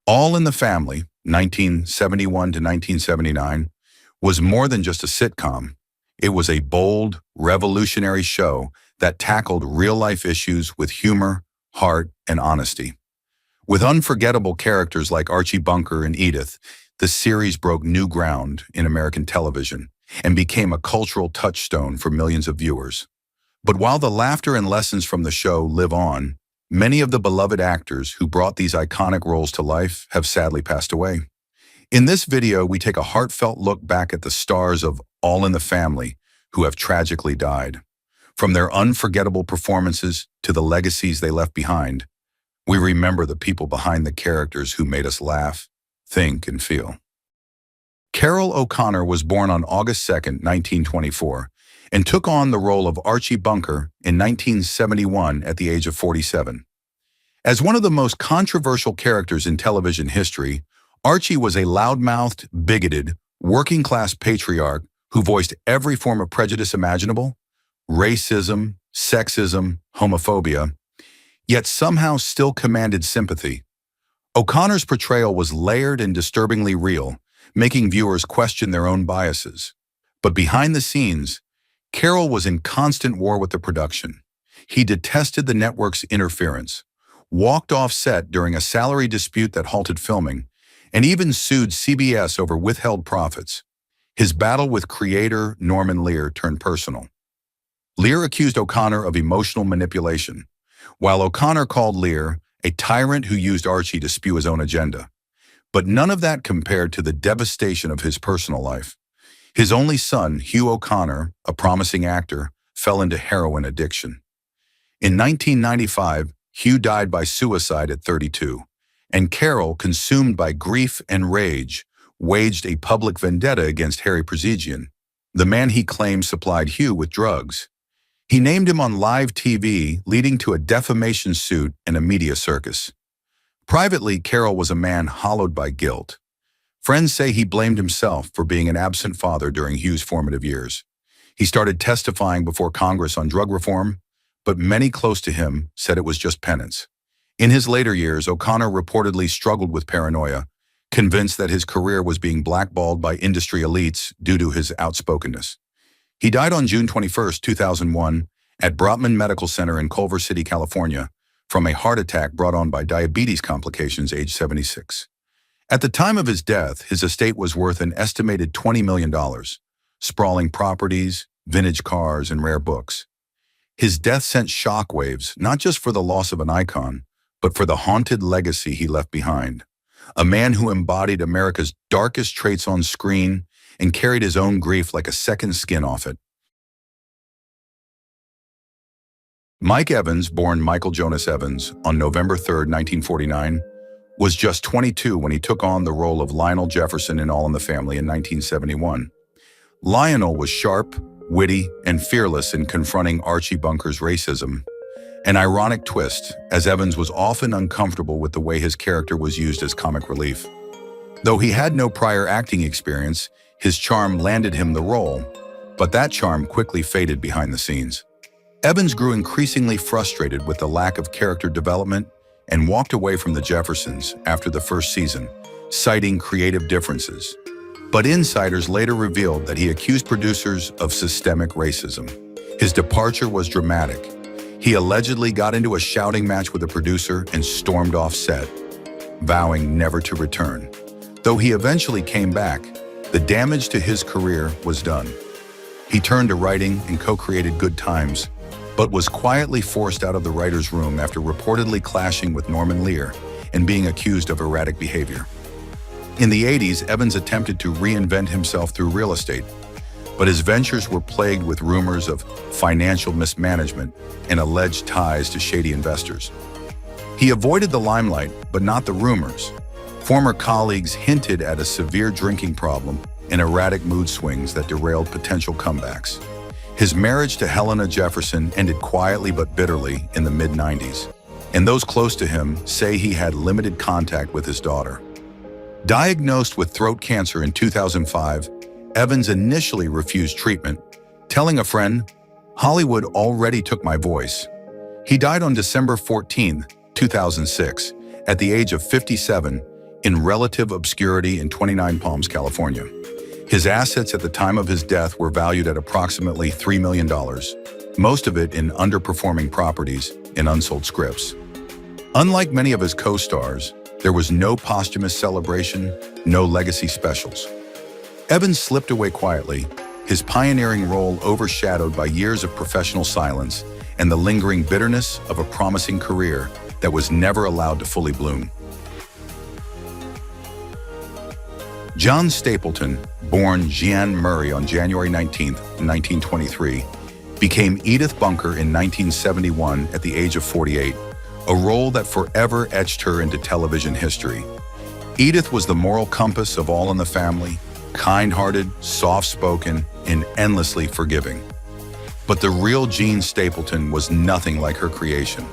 All in the Family, 1971 to 1979, was more than just a sitcom. It was a bold, revolutionary show that tackled real-life issues with humor, heart, and honesty. With unforgettable characters like Archie Bunker and Edith, the series broke new ground in American television and became a cultural touchstone for millions of viewers. But while the laughter and lessons from the show live on, many of the beloved actors who brought these iconic roles to life have sadly passed away. In this video, we take a heartfelt look back at the stars of All in the Family who have tragically died. From their unforgettable performances to the legacies they left behind, we remember the people behind the characters who made us laugh, think, and feel. Carroll O'Connor was born on August 2, 1924, and took on the role of Archie Bunker in 1971 at the age of 47. As one of the most controversial characters in television history, Archie was a loudmouthed, bigoted, working-class patriarch who voiced every form of prejudice imaginable: racism, sexism, homophobia, yet somehow still commanded sympathy. O'Connor's portrayal was layered and disturbingly real, making viewers question their own biases. But behind the scenes, Carroll was in constant war with the production. He detested the network's interference, walked off set during a salary dispute that halted filming, and even sued CBS over withheld profits. His battle with creator Norman Lear turned personal. Lear accused O'Connor of emotional manipulation, while O'Connor called Lear a tyrant who used Archie to spew his own agenda. But none of that compared to the devastation of his personal life. His only son, Hugh O'Connor, a promising actor, fell into heroin addiction. In 1995, Hugh died by suicide at 32, and Carroll, consumed by grief and rage, waged a public vendetta against Harry Prezigian, the man he claimed supplied Hugh with drugs. He named him on live TV, leading to a defamation suit and a media circus. Privately, Carroll was a man hollowed by guilt. Friends say he blamed himself for being an absent father during Hugh's formative years. He started testifying before Congress on drug reform, but many close to him said it was just penance. In his later years, O'Connor reportedly struggled with paranoia, convinced that his career was being blackballed by industry elites due to his outspokenness. He died on June 21, 2001, at Brotman Medical Center in Culver City, California, from a heart attack brought on by diabetes complications, age 76. At the time of his death, his estate was worth an estimated $20 million, sprawling properties, vintage cars, and rare books. His death sent shockwaves, not just for the loss of an icon, but for the haunted legacy he left behind. A man who embodied America's darkest traits on screen and carried his own grief like a second skin off it. Mike Evans, born Michael Jonas Evans on November 3, 1949, was just 22 when he took on the role of Lionel Jefferson in All in the Family in 1971. Lionel was sharp, witty, and fearless in confronting Archie Bunker's racism. An ironic twist, as Evans was often uncomfortable with the way his character was used as comic relief. Though he had no prior acting experience, his charm landed him the role, but that charm quickly faded behind the scenes. Evans grew increasingly frustrated with the lack of character development and walked away from the Jeffersons after the first season, citing creative differences. But insiders later revealed that he accused producers of systemic racism. His departure was dramatic. He allegedly got into a shouting match with a producer and stormed off set, vowing never to return. Though he eventually came back, the damage to his career was done. He turned to writing and co-created Good Times, but was quietly forced out of the writer's room after reportedly clashing with Norman Lear and being accused of erratic behavior. In the 80s, Evans attempted to reinvent himself through real estate, but his ventures were plagued with rumors of financial mismanagement and alleged ties to shady investors. He avoided the limelight, but not the rumors. Former colleagues hinted at a severe drinking problem and erratic mood swings that derailed potential comebacks. His marriage to Helena Jefferson ended quietly but bitterly in the mid-90s, and those close to him say he had limited contact with his daughter. Diagnosed with throat cancer in 2005, Evans initially refused treatment, telling a friend, "Hollywood already took my voice." He died on December 14, 2006, at the age of 57, in relative obscurity in 29 Palms, California. His assets at the time of his death were valued at approximately $3 million, most of it in underperforming properties and unsold scripts. Unlike many of his co-stars, there was no posthumous celebration, no legacy specials. Evans slipped away quietly, his pioneering role overshadowed by years of professional silence and the lingering bitterness of a promising career that was never allowed to fully bloom. John Stapleton, born Jeanne Murray on January 19, 1923, became Edith Bunker in 1971 at the age of 48, a role that forever etched her into television history. Edith was the moral compass of All in the Family, kind-hearted, soft-spoken, and endlessly forgiving. But the real Jean Stapleton was nothing like her creation.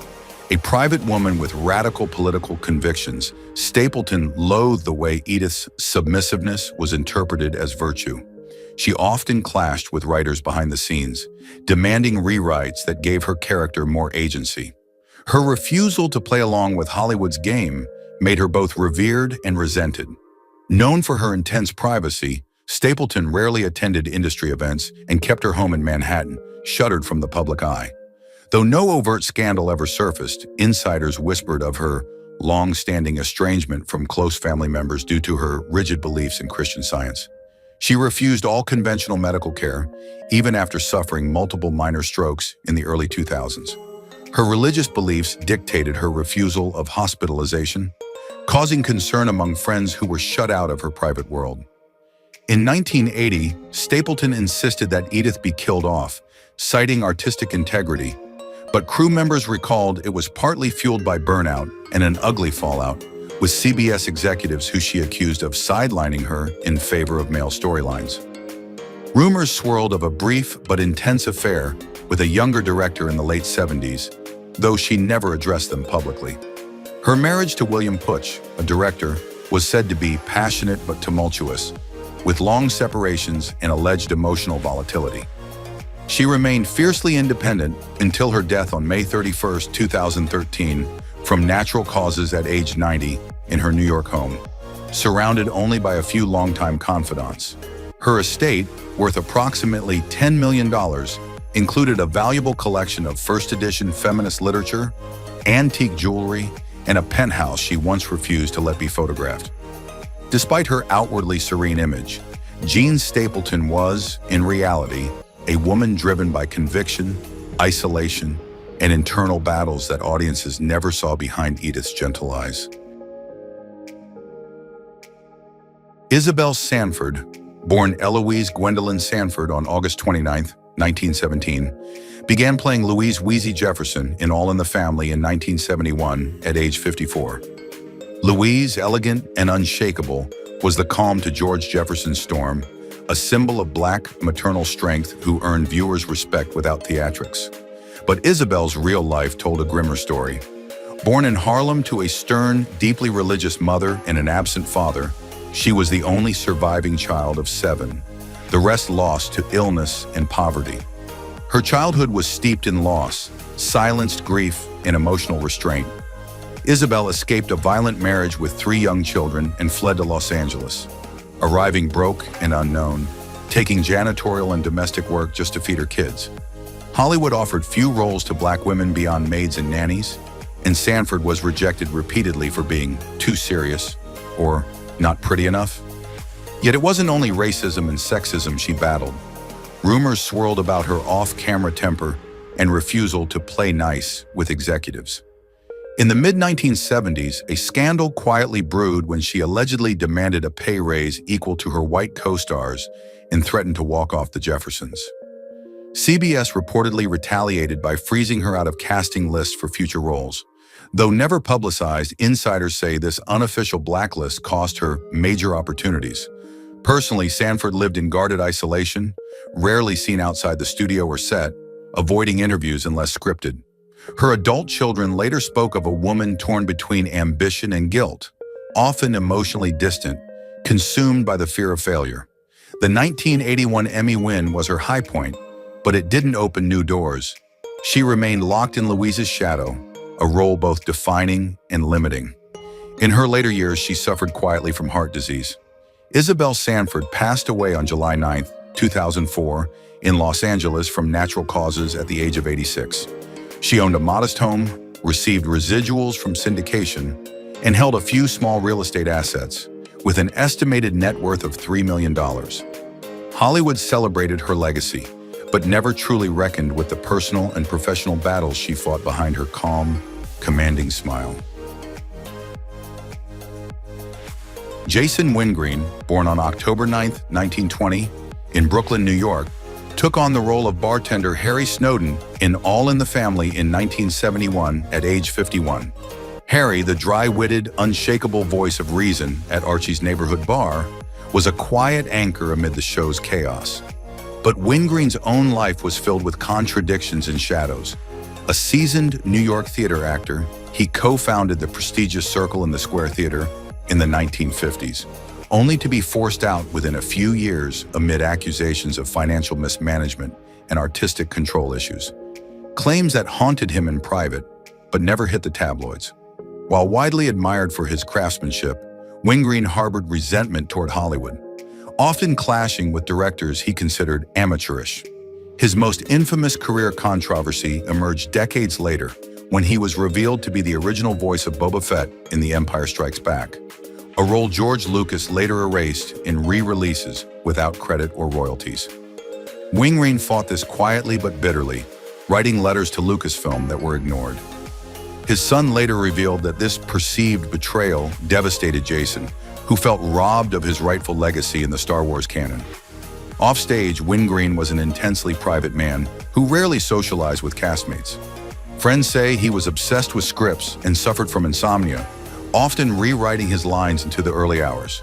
A private woman with radical political convictions, Stapleton loathed the way Edith's submissiveness was interpreted as virtue. She often clashed with writers behind the scenes, demanding rewrites that gave her character more agency. Her refusal to play along with Hollywood's game made her both revered and resented. Known for her intense privacy, Stapleton rarely attended industry events and kept her home in Manhattan, shuttered from the public eye. Though no overt scandal ever surfaced, insiders whispered of her long-standing estrangement from close family members due to her rigid beliefs in Christian Science. She refused all conventional medical care, even after suffering multiple minor strokes in the early 2000s. Her religious beliefs dictated her refusal of hospitalization, causing concern among friends who were shut out of her private world. In 1980, Stapleton insisted that Edith be killed off, citing artistic integrity, but crew members recalled it was partly fueled by burnout and an ugly fallout with CBS executives who she accused of sidelining her in favor of male storylines. Rumors swirled of a brief but intense affair with a younger director in the late 70s, though she never addressed them publicly. Her marriage to William Putch, a director, was said to be passionate but tumultuous, with long separations and alleged emotional volatility. She remained fiercely independent until her death on May 31, 2013, from natural causes at age 90 in her New York home, surrounded only by a few longtime confidants. Her estate, worth approximately $10 million, included a valuable collection of first-edition feminist literature, antique jewelry, and a penthouse she once refused to let be photographed. Despite her outwardly serene image, Jean Stapleton was, in reality, a woman driven by conviction, isolation, and internal battles that audiences never saw behind Edith's gentle eyes. Isabelle Sanford, born Eloise Gwendolyn Sanford on August 29, 1917, began playing Louise Wheezy Jefferson in All in the Family in 1971 at age 54. Louise, elegant and unshakable, was the calm to George Jefferson's storm, a symbol of Black maternal strength who earned viewers' respect without theatrics. But Isabelle's real life told a grimmer story. Born in Harlem to a stern, deeply religious mother and an absent father, she was the only surviving child of 7, the rest lost to illness and poverty. Her childhood was steeped in loss, silenced grief, and emotional restraint. Isabelle escaped a violent marriage with 3 young children and fled to Los Angeles, arriving broke and unknown, taking janitorial and domestic work just to feed her kids. Hollywood offered few roles to Black women beyond maids and nannies, and Sanford was rejected repeatedly for being too serious or not pretty enough. Yet it wasn't only racism and sexism she battled. Rumors swirled about her off-camera temper and refusal to play nice with executives. In the mid-1970s, a scandal quietly brewed when she allegedly demanded a pay raise equal to her white co-stars and threatened to walk off the Jeffersons. CBS reportedly retaliated by freezing her out of casting lists for future roles. Though never publicized, insiders say this unofficial blacklist cost her major opportunities. Personally, Sanford lived in guarded isolation, rarely seen outside the studio or set, avoiding interviews unless scripted. Her adult children later spoke of a woman torn between ambition and guilt, often emotionally distant, consumed by the fear of failure. The 1981 Emmy win was her high point, but it didn't open new doors. She remained locked in Louise's shadow, a role both defining and limiting. In her later years, she suffered quietly from heart disease. Isabelle Sanford passed away on July 9, 2004, in Los Angeles from natural causes at the age of 86. She owned a modest home, received residuals from syndication, and held a few small real estate assets, with an estimated net worth of $3 million. Hollywood celebrated her legacy, but never truly reckoned with the personal and professional battles she fought behind her calm, commanding smile. Jason Wingreen, born on October 9, 1920, in Brooklyn, New York, took on the role of bartender Harry Snowden in All in the Family in 1971 at age 51. Harry, the dry-witted, unshakable voice of reason at Archie's neighborhood bar, was a quiet anchor amid the show's chaos. But Wingreen's own life was filled with contradictions and shadows. A seasoned New York theater actor, he co-founded the prestigious Circle in the Square Theater in the 1950s, only to be forced out within a few years amid accusations of financial mismanagement and artistic control issues. Claims that haunted him in private, but never hit the tabloids. While widely admired for his craftsmanship, Wingreen harbored resentment toward Hollywood, often clashing with directors he considered amateurish. His most infamous career controversy emerged decades later when he was revealed to be the original voice of Boba Fett in The Empire Strikes Back, a role George Lucas later erased in re-releases without credit or royalties. Wingreen fought this quietly but bitterly, writing letters to Lucasfilm that were ignored. His son later revealed that this perceived betrayal devastated Jason, who felt robbed of his rightful legacy in the Star Wars canon. Offstage, Wingreen was an intensely private man who rarely socialized with castmates. Friends say he was obsessed with scripts and suffered from insomnia, often rewriting his lines into the early hours.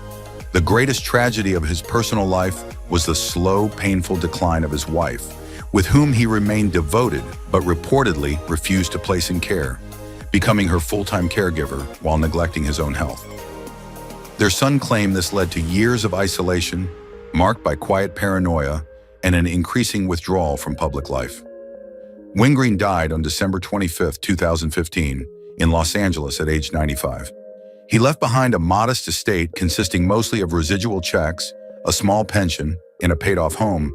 The greatest tragedy of his personal life was the slow, painful decline of his wife, with whom he remained devoted but reportedly refused to place in care, becoming her full-time caregiver while neglecting his own health. Their son claimed this led to years of isolation, marked by quiet paranoia and an increasing withdrawal from public life. Wingreen died on December 25, 2015, in Los Angeles at age 95. He left behind a modest estate consisting mostly of residual checks, a small pension, and a paid-off home,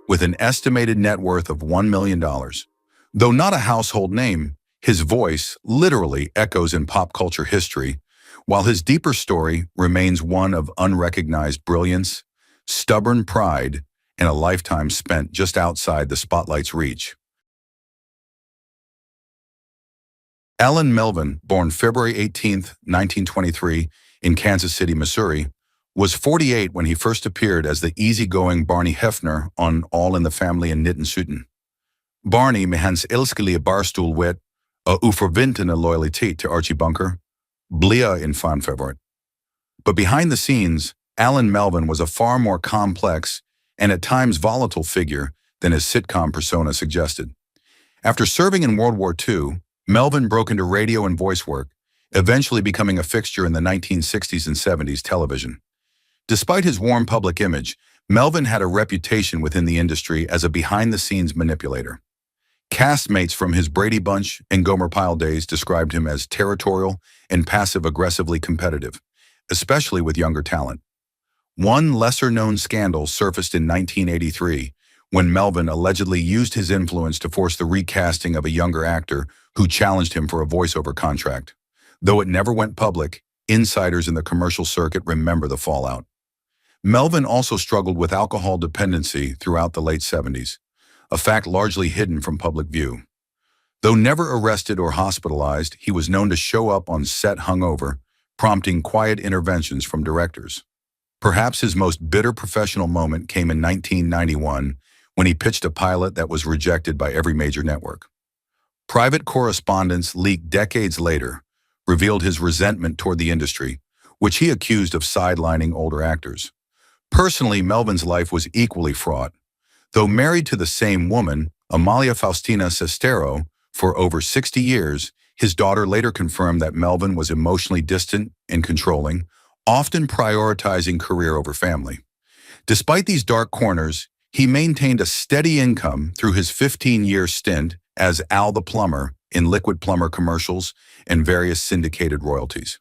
with an estimated net worth of $1 million. Though not a household name, his voice literally echoes in pop culture history, while his deeper story remains one of unrecognized brilliance, stubborn pride, and a lifetime spent just outside the spotlight's reach. Alan Melvin, born February 18, 1923, in Kansas City, Missouri, was 48 when he first appeared as the easygoing Barney Hefner on All in the Family and Nitten Suten. Barney med hans elskelige barstolwit og uforventende loyalitet til Archie Bunker bliver en fan favorite. But behind the scenes, Alan Melvin was a far more complex and at times volatile figure than his sitcom persona suggested. After serving in World War II, Melvin broke into radio and voice work, eventually becoming a fixture in the 1960s and 70s television. Despite his warm public image, Melvin had a reputation within the industry as a behind-the-scenes manipulator. Castmates from his Brady Bunch and Gomer Pyle days described him as territorial and passive-aggressively competitive, especially with younger talent. One lesser-known scandal surfaced in 1983 when Melvin allegedly used his influence to force the recasting of a younger actor who challenged him for a voiceover contract. Though it never went public, insiders in the commercial circuit remember the fallout. Melvin also struggled with alcohol dependency throughout the late 70s, a fact largely hidden from public view. Though never arrested or hospitalized, he was known to show up on set hungover, prompting quiet interventions from directors. Perhaps his most bitter professional moment came in 1991 when he pitched a pilot that was rejected by every major network. Private correspondence leaked decades later revealed his resentment toward the industry, which he accused of sidelining older actors. Personally, Melvin's life was equally fraught. Though married to the same woman, Amalia Faustina Sestero, for over 60 years, his daughter later confirmed that Melvin was emotionally distant and controlling, often prioritizing career over family. Despite these dark corners, he maintained a steady income through his 15-year stint as Al the Plumber in Liquid Plumber commercials and various syndicated royalties.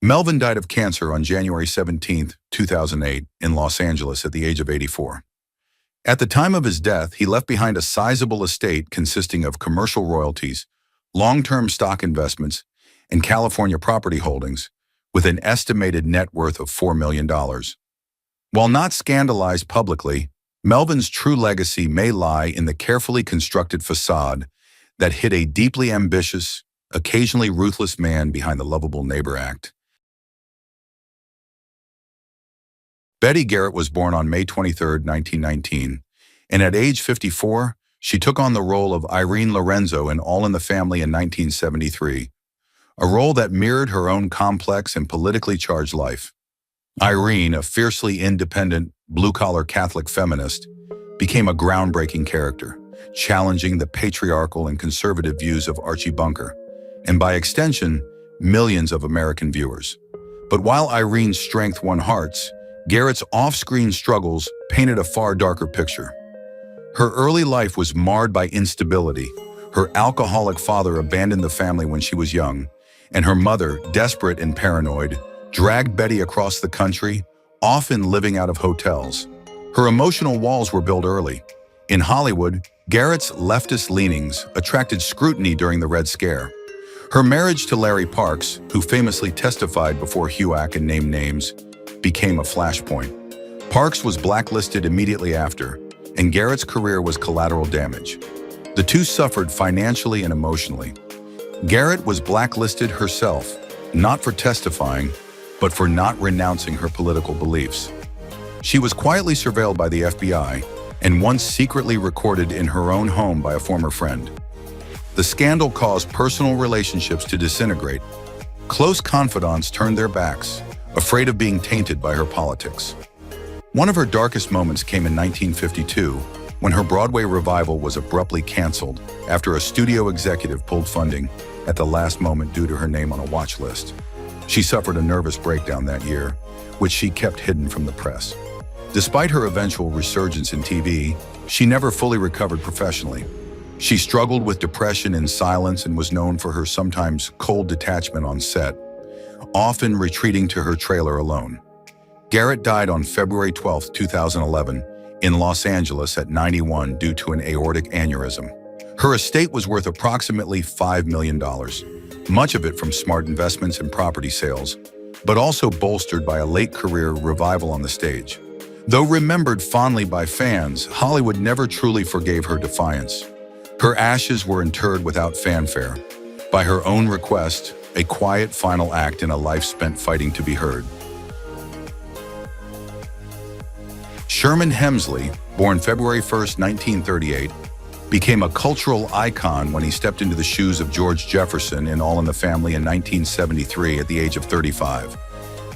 Melvin died of cancer on January 17, 2008, in Los Angeles at the age of 84. At the time of his death, he left behind a sizable estate consisting of commercial royalties, long-term stock investments, and California property holdings, with an estimated net worth of $4 million. While not scandalized publicly, Melvin's true legacy may lie in the carefully constructed facade that hid a deeply ambitious, occasionally ruthless man behind the lovable neighbor act. Betty Garrett was born on May 23, 1919, and at age 54, she took on the role of Irene Lorenzo in All in the Family in 1973, a role that mirrored her own complex and politically charged life. Irene, a fiercely independent, blue-collar Catholic feminist, became a groundbreaking character, challenging the patriarchal and conservative views of Archie Bunker, and by extension, millions of American viewers. But while Irene's strength won hearts, Garrett's off-screen struggles painted a far darker picture. Her early life was marred by instability. Her alcoholic father abandoned the family when she was young, and her mother, desperate and paranoid, dragged Betty across the country, often living out of hotels. Her emotional walls were built early. In Hollywood, Garrett's leftist leanings attracted scrutiny during the Red Scare. Her marriage to Larry Parks, who famously testified before HUAC and named names, became a flashpoint. Parks was blacklisted immediately after, and Garrett's career was collateral damage. The two suffered financially and emotionally. Garrett was blacklisted herself, not for testifying, but for not renouncing her political beliefs. She was quietly surveilled by the FBI and once secretly recorded in her own home by a former friend. The scandal caused personal relationships to disintegrate. Close confidants turned their backs, afraid of being tainted by her politics. One of her darkest moments came in 1952, when her Broadway revival was abruptly canceled after a studio executive pulled funding at the last moment due to her name on a watch list. She suffered a nervous breakdown that year, which she kept hidden from the press. Despite her eventual resurgence in TV, she never fully recovered professionally. She struggled with depression in silence and was known for her sometimes cold detachment on set, often retreating to her trailer alone. Garrett died on February 12, 2011, in Los Angeles at 91 due to an aortic aneurysm. Her estate was worth approximately $5 million, much of it from smart investments and property sales, but also bolstered by a late career revival on the stage. Though remembered fondly by fans, Hollywood never truly forgave her defiance. Her ashes were interred without fanfare, by her own request, a quiet final act in a life spent fighting to be heard. Sherman Hemsley, born February 1, 1938, became a cultural icon when he stepped into the shoes of George Jefferson in All in the Family in 1973 at the age of 35.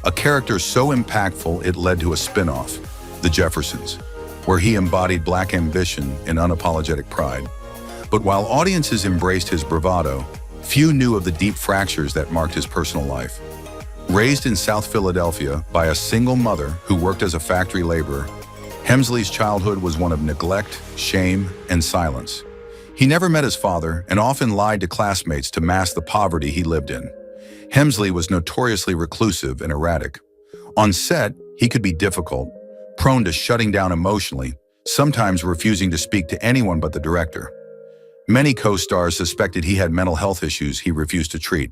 A character so impactful it led to a spin-off, The Jeffersons, where he embodied Black ambition and unapologetic pride. But while audiences embraced his bravado, few knew of the deep fractures that marked his personal life. Raised in South Philadelphia by a single mother who worked as a factory laborer, Hemsley's childhood was one of neglect, shame, and silence. He never met his father and often lied to classmates to mask the poverty he lived in. Hemsley was notoriously reclusive and erratic. On set, he could be difficult, prone to shutting down emotionally, sometimes refusing to speak to anyone but the director. Many co-stars suspected he had mental health issues he refused to treat.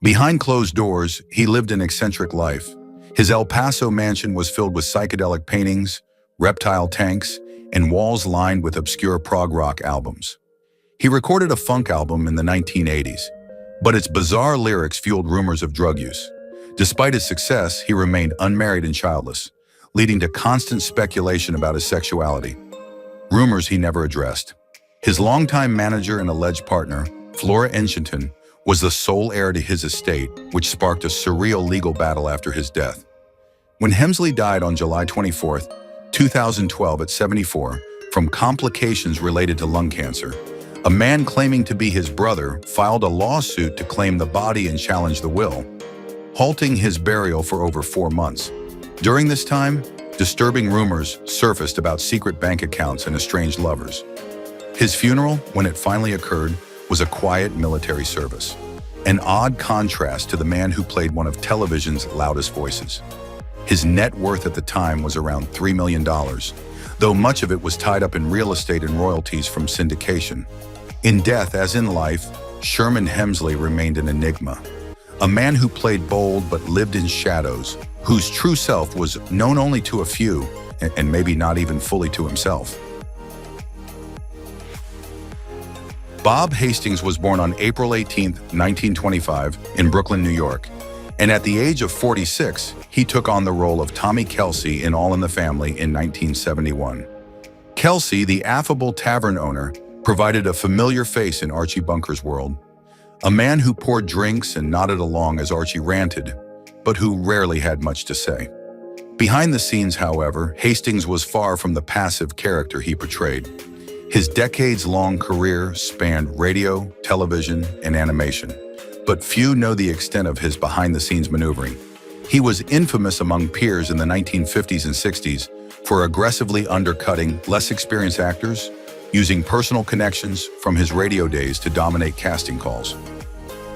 Behind closed doors, he lived an eccentric life. His El Paso mansion was filled with psychedelic paintings, reptile tanks, and walls lined with obscure prog rock albums. He recorded a funk album in the 1980s, but its bizarre lyrics fueled rumors of drug use. Despite his success, he remained unmarried and childless, leading to constant speculation about his sexuality. Rumors he never addressed. His longtime manager and alleged partner, Flora Enchinton, was the sole heir to his estate, which sparked a surreal legal battle after his death. When Hemsley died on July 24, 2012 at 74, from complications related to lung cancer, a man claiming to be his brother filed a lawsuit to claim the body and challenge the will, halting his burial for over 4 months. During this time, disturbing rumors surfaced about secret bank accounts and estranged lovers. His funeral, when it finally occurred, was a quiet military service. an odd contrast to the man who played one of television's loudest voices. His net worth at the time was around $3 million, though much of it was tied up in real estate and royalties from syndication. In death, as in life, Sherman Hemsley remained an enigma. A man who played bold but lived in shadows, whose true self was known only to a few, and maybe not even fully to himself. Bob Hastings was born on April 18, 1925, in Brooklyn, New York, and at the age of 46, he took on the role of Tommy Kelsey in All in the Family in 1971. Kelsey, the affable tavern owner, provided a familiar face in Archie Bunker's world, a man who poured drinks and nodded along as Archie ranted, but who rarely had much to say. Behind the scenes, however, Hastings was far from the passive character he portrayed. His decades-long career spanned radio, television, and animation, but few know the extent of his behind-the-scenes maneuvering. He was infamous among peers in the 1950s and 60s for aggressively undercutting less experienced actors, using personal connections from his radio days to dominate casting calls.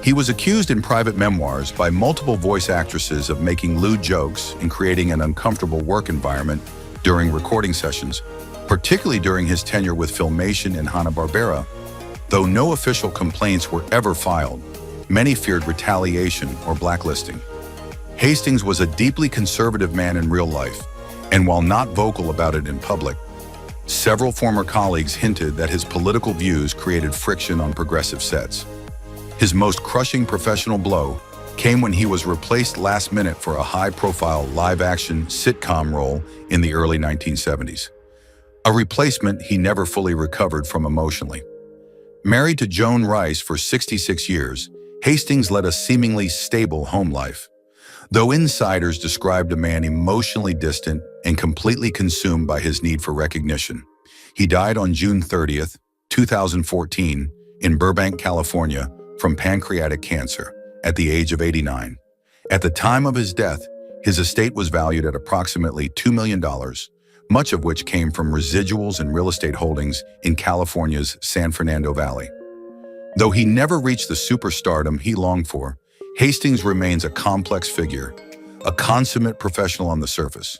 He was accused in private memoirs by multiple voice actresses of making lewd jokes and creating an uncomfortable work environment during recording sessions, particularly during his tenure with Filmation and Hanna-Barbera. Though no official complaints were ever filed, many feared retaliation or blacklisting. Hastings was a deeply conservative man in real life, and while not vocal about it in public, several former colleagues hinted that his political views created friction on progressive sets. His most crushing professional blow came when he was replaced last minute for a high-profile live-action sitcom role in the early 1970s. A replacement he never fully recovered from emotionally. Married to Joan Rice for 66 years, Hastings led a seemingly stable home life, though insiders described a man emotionally distant and completely consumed by his need for recognition. He died on June 30th, 2014, in Burbank, California, from pancreatic cancer at the age of 89. At the time of his death, his estate was valued at approximately $2 million, much of which came from residuals and real estate holdings in California's San Fernando Valley. Though he never reached the superstardom he longed for, Hastings remains a complex figure, a consummate professional on the surface,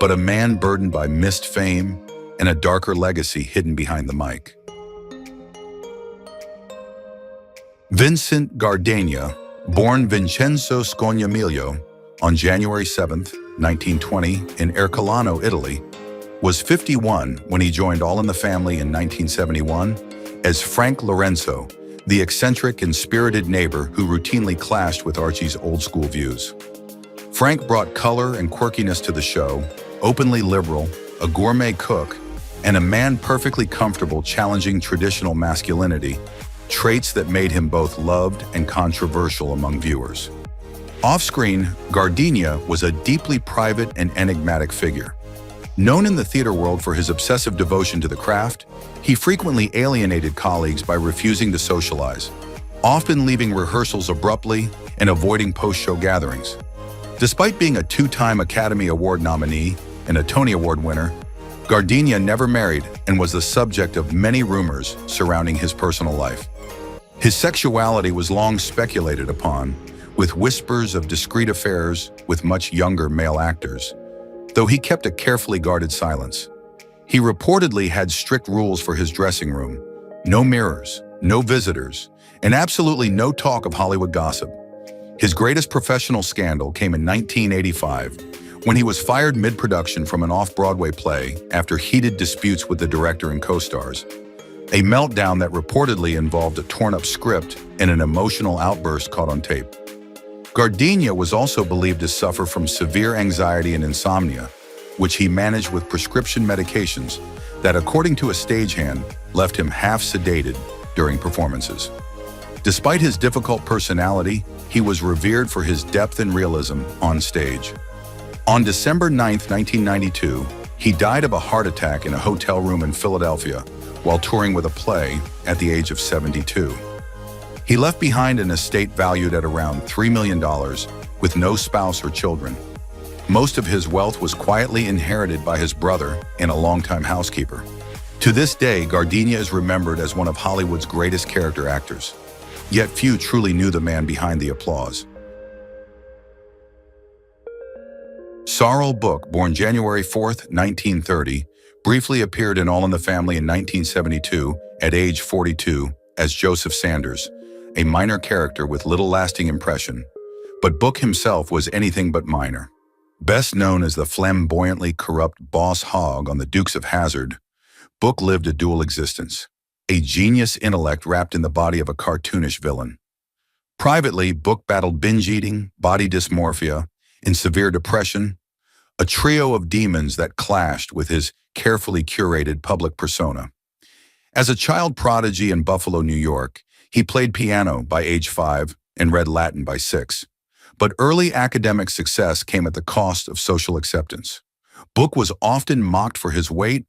but a man burdened by missed fame and a darker legacy hidden behind the mic. Vincent Gardinia, born Vincenzo Scognamiglio on January 7, 1920, in Ercolano, Italy, was 51 when he joined All in the Family in 1971 as Frank Lorenzo, the eccentric and spirited neighbor who routinely clashed with Archie's old-school views. Frank brought color and quirkiness to the show, openly liberal, a gourmet cook, and a man perfectly comfortable challenging traditional masculinity, traits that made him both loved and controversial among viewers. Off-screen, Gardinia was a deeply private and enigmatic figure. Known in the theater world for his obsessive devotion to the craft, he frequently alienated colleagues by refusing to socialize, often leaving rehearsals abruptly and avoiding post-show gatherings. Despite being a two-time Academy Award nominee and a Tony Award winner, Gardinia never married and was the subject of many rumors surrounding his personal life. His sexuality was long speculated upon, with whispers of discreet affairs with much younger male actors, though he kept a carefully guarded silence. He reportedly had strict rules for his dressing room: no mirrors, no visitors, and absolutely no talk of Hollywood gossip. His greatest professional scandal came in 1985, when he was fired mid-production from an off-Broadway play after heated disputes with the director and co-stars, a meltdown that reportedly involved a torn-up script and an emotional outburst caught on tape. Gardinia was also believed to suffer from severe anxiety and insomnia, which he managed with prescription medications that, according to a stagehand, left him half sedated during performances. Despite his difficult personality, he was revered for his depth and realism on stage. On December 9, 1992, he died of a heart attack in a hotel room in Philadelphia while touring with a play at the age of 72. He left behind an estate valued at around $3 million, with no spouse or children. Most of his wealth was quietly inherited by his brother and a longtime housekeeper. To this day, Gardinia is remembered as one of Hollywood's greatest character actors. yet few truly knew the man behind the applause. Sarl Book, born January 4, 1930, briefly appeared in All in the Family in 1972 at age 42 as Joseph Sanders, a minor character with little lasting impression. But Book himself was anything but minor. Best known as the flamboyantly corrupt boss hog on the Dukes of Hazzard, Book lived a dual existence, a genius intellect wrapped in the body of a cartoonish villain. Privately, Book battled binge eating, body dysmorphia, and severe depression, a trio of demons that clashed with his carefully curated public persona. As a child prodigy in Buffalo, New York, he played piano by age 5 and read Latin by 6. But early academic success came at the cost of social acceptance. Book was often mocked for his weight,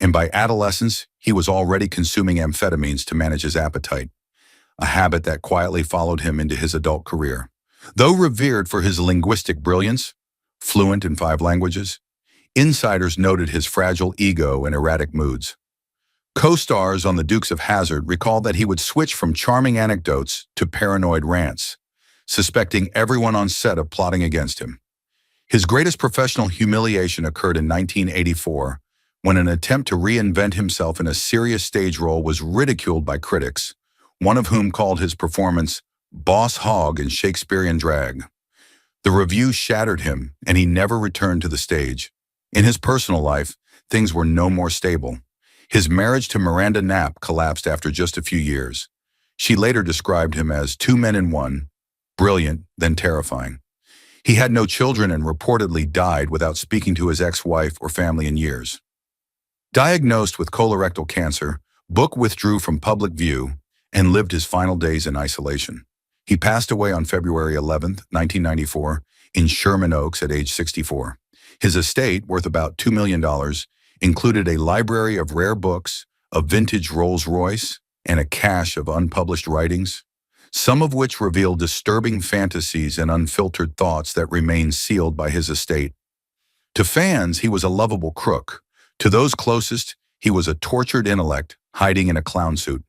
and by adolescence, he was already consuming amphetamines to manage his appetite, a habit that quietly followed him into his adult career. Though revered for his linguistic brilliance, fluent in 5 languages, insiders noted his fragile ego and erratic moods. Co-stars on The Dukes of Hazzard recalled that he would switch from charming anecdotes to paranoid rants, suspecting everyone on set of plotting against him. His greatest professional humiliation occurred in 1984, when an attempt to reinvent himself in a serious stage role was ridiculed by critics, one of whom called his performance boss hog in Shakespearean drag. The review shattered him, and he never returned to the stage. In his personal life, things were no more stable. His marriage to Miranda Knapp collapsed after just a few years. She later described him as 2 men in one, brilliant, then terrifying. He had no children and reportedly died without speaking to his ex-wife or family in years. Diagnosed with colorectal cancer, Book withdrew from public view and lived his final days in isolation. He passed away on February 11, 1994, in Sherman Oaks at age 64. His estate, worth about $2 million, included a library of rare books, a vintage Rolls-Royce, and a cache of unpublished writings, some of which reveal disturbing fantasies and unfiltered thoughts that remain sealed by his estate. To fans, he was a lovable crook. To those closest, he was a tortured intellect hiding in a clown suit.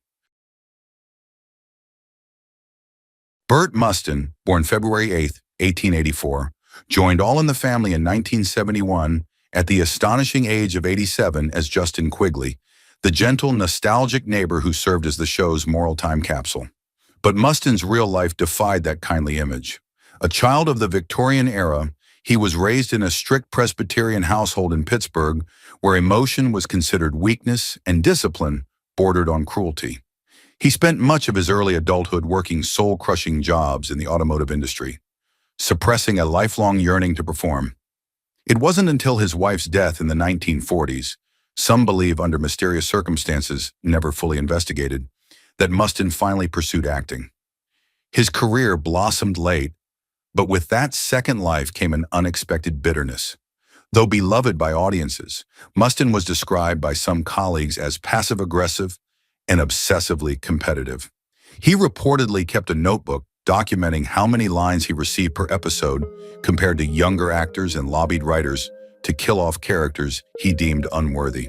Bert Mustin, born February 8, 1884, joined All in the Family in 1971 at the astonishing age of 87 as Justin Quigley, the gentle, nostalgic neighbor who served as the show's moral time capsule. But Mustin's real life defied that kindly image. A child of the Victorian era, he was raised in a strict Presbyterian household in Pittsburgh where emotion was considered weakness and discipline bordered on cruelty. He spent much of his early adulthood working soul-crushing jobs in the automotive industry, suppressing a lifelong yearning to perform. It wasn't until his wife's death in the 1940s, some believe under mysterious circumstances never fully investigated, that Mustin finally pursued acting. His career blossomed late, but with that second life came an unexpected bitterness. Though beloved by audiences, Mustin was described by some colleagues as passive-aggressive and obsessively competitive. He reportedly kept a notebook documenting how many lines he received per episode compared to younger actors and lobbied writers to kill off characters he deemed unworthy.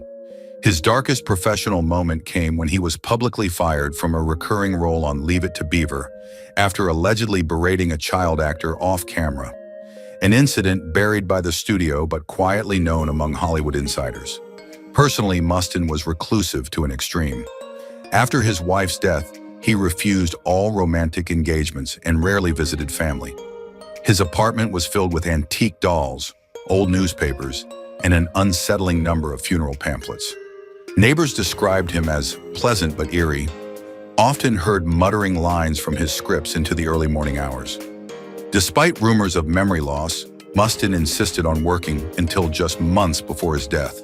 His darkest professional moment came when he was publicly fired from a recurring role on Leave It to Beaver after allegedly berating a child actor off camera, an incident buried by the studio but quietly known among Hollywood insiders. Personally, Mustin was reclusive to an extreme. After his wife's death, he refused all romantic engagements and rarely visited family. His apartment was filled with antique dolls, old newspapers, and an unsettling number of funeral pamphlets. Neighbors described him as pleasant but eerie, often heard muttering lines from his scripts into the early morning hours. Despite rumors of memory loss, Mustin insisted on working until just months before his death,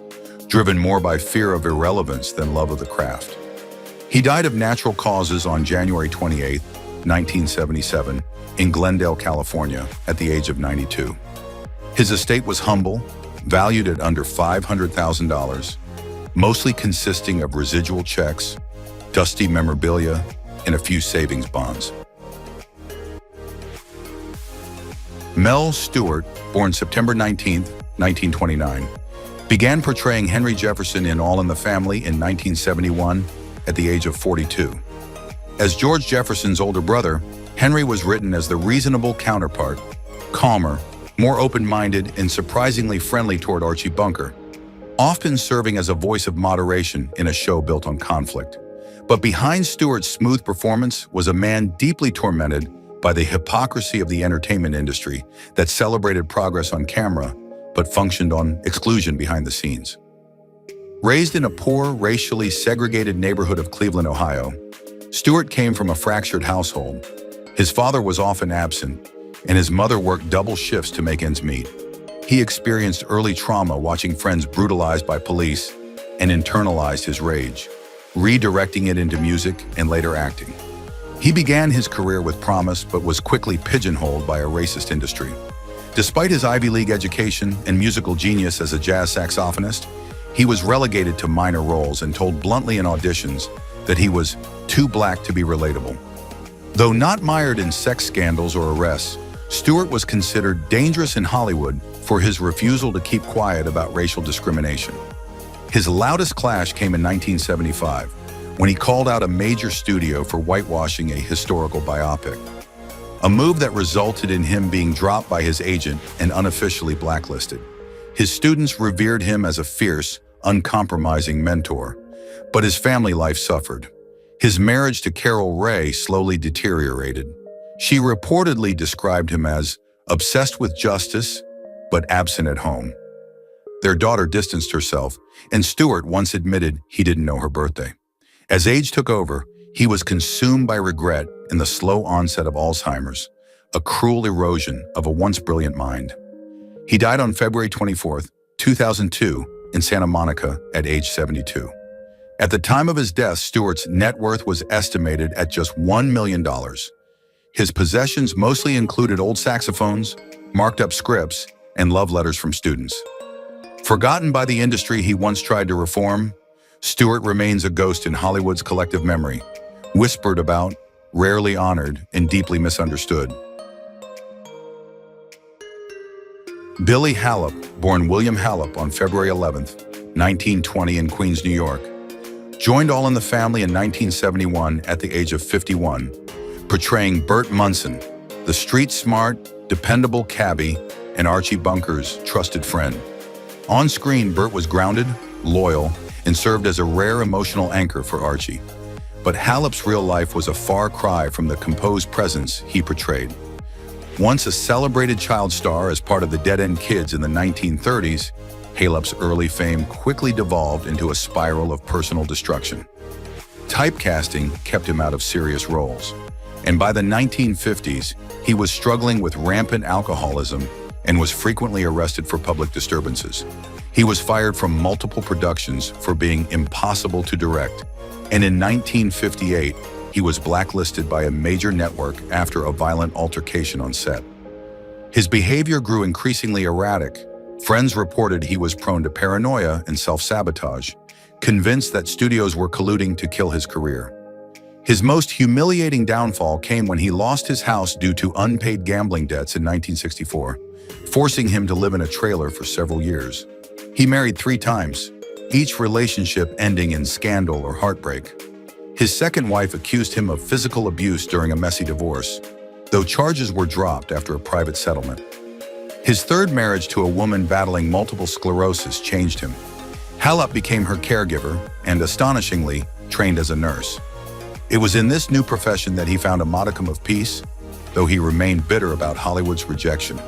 driven more by fear of irrelevance than love of the craft. He died of natural causes on January 28, 1977, in Glendale, California, at the age of 92. His estate was humble, valued at under $500,000, mostly consisting of residual checks, dusty memorabilia, and a few savings bonds. Mel Stuart, born September 19, 1929, began portraying Henry Jefferson in All in the Family in 1971 at the age of 42. As George Jefferson's older brother, Henry was written as the reasonable counterpart, calmer, more open-minded, and surprisingly friendly toward Archie Bunker, often serving as a voice of moderation in a show built on conflict. But behind Stuart's smooth performance was a man deeply tormented by the hypocrisy of the entertainment industry that celebrated progress on camera but functioned on exclusion behind the scenes. Raised in a poor, racially segregated neighborhood of Cleveland, Ohio, Stuart came from a fractured household. His father was often absent, and his mother worked double shifts to make ends meet. He experienced early trauma watching friends brutalized by police and internalized his rage, redirecting it into music and later acting. He began his career with promise but was quickly pigeonholed by a racist industry. Despite his Ivy League education and musical genius as a jazz saxophonist, he was relegated to minor roles and told bluntly in auditions that he was too black to be relatable. Though not mired in sex scandals or arrests, Stuart was considered dangerous in Hollywood for his refusal to keep quiet about racial discrimination. His loudest clash came in 1975, when he called out a major studio for whitewashing a historical biopic, a move that resulted in him being dropped by his agent and unofficially blacklisted. His students revered him as a fierce, uncompromising mentor, but his family life suffered. His marriage to Carol Ray slowly deteriorated. She reportedly described him as obsessed with justice, but absent at home. Their daughter distanced herself, and Stuart once admitted he didn't know her birthday. As age took over, he was consumed by regret and the slow onset of Alzheimer's, a cruel erosion of a once brilliant mind. He died on February 24, 2002, in Santa Monica at age 72. At the time of his death, Stuart's net worth was estimated at just $1 million. His possessions mostly included old saxophones, marked up scripts, and love letters from students. Forgotten by the industry he once tried to reform, Stuart remains a ghost in Hollywood's collective memory, whispered about, rarely honored, and deeply misunderstood. Billy Halup, born William Halup on February 11, 1920 in Queens, New York, joined All in the Family in 1971 at the age of 51, portraying Bert Mustin, the street-smart, dependable cabbie and Archie Bunker's trusted friend. On screen, Bert was grounded, loyal, and served as a rare emotional anchor for Archie. But Halup's real life was a far cry from the composed presence he portrayed. Once a celebrated child star as part of the Dead End Kids in the 1930s, Halup's early fame quickly devolved into a spiral of personal destruction. Typecasting kept him out of serious roles, and by the 1950s, he was struggling with rampant alcoholism and was frequently arrested for public disturbances. He was fired from multiple productions for being impossible to direct, and in 1958, he was blacklisted by a major network after a violent altercation on set. His behavior grew increasingly erratic. Friends reported he was prone to paranoia and self-sabotage, convinced that studios were colluding to kill his career. His most humiliating downfall came when he lost his house due to unpaid gambling debts in 1964, forcing him to live in a trailer for several years. He married 3 times, each relationship ending in scandal or heartbreak. His second wife accused him of physical abuse during a messy divorce, though charges were dropped after a private settlement. His third marriage to a woman battling multiple sclerosis changed him. Halup became her caregiver and, astonishingly, trained as a nurse. It was in this new profession that he found a modicum of peace, though he remained bitter about Hollywood's rejection.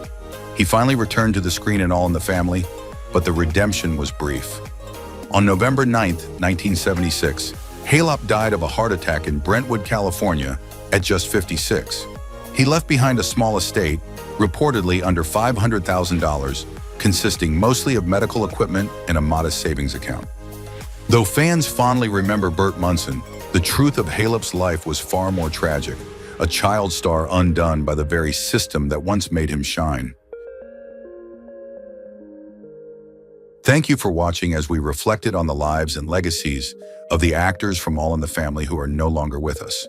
He finally returned to the screen in All in the Family, but the redemption was brief. On November 9, 1976, Halup died of a heart attack in Brentwood, California, at just 56. He left behind a small estate, reportedly under $500,000, consisting mostly of medical equipment and a modest savings account. Though fans fondly remember Bert Mustin, the truth of Halup's life was far more tragic, a child star undone by the very system that once made him shine. Thank you for watching as we reflected on the lives and legacies of the actors from All in the Family who are no longer with us.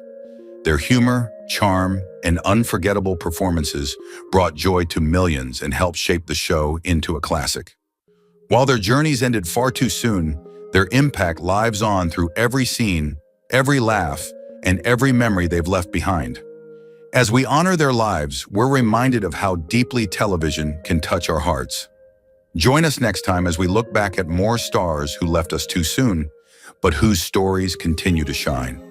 Their humor, charm, and unforgettable performances brought joy to millions and helped shape the show into a classic. While their journeys ended far too soon, their impact lives on through every scene, every laugh, and every memory they've left behind. As we honor their lives, we're reminded of how deeply television can touch our hearts. Join us next time as we look back at more stars who left us too soon, but whose stories continue to shine.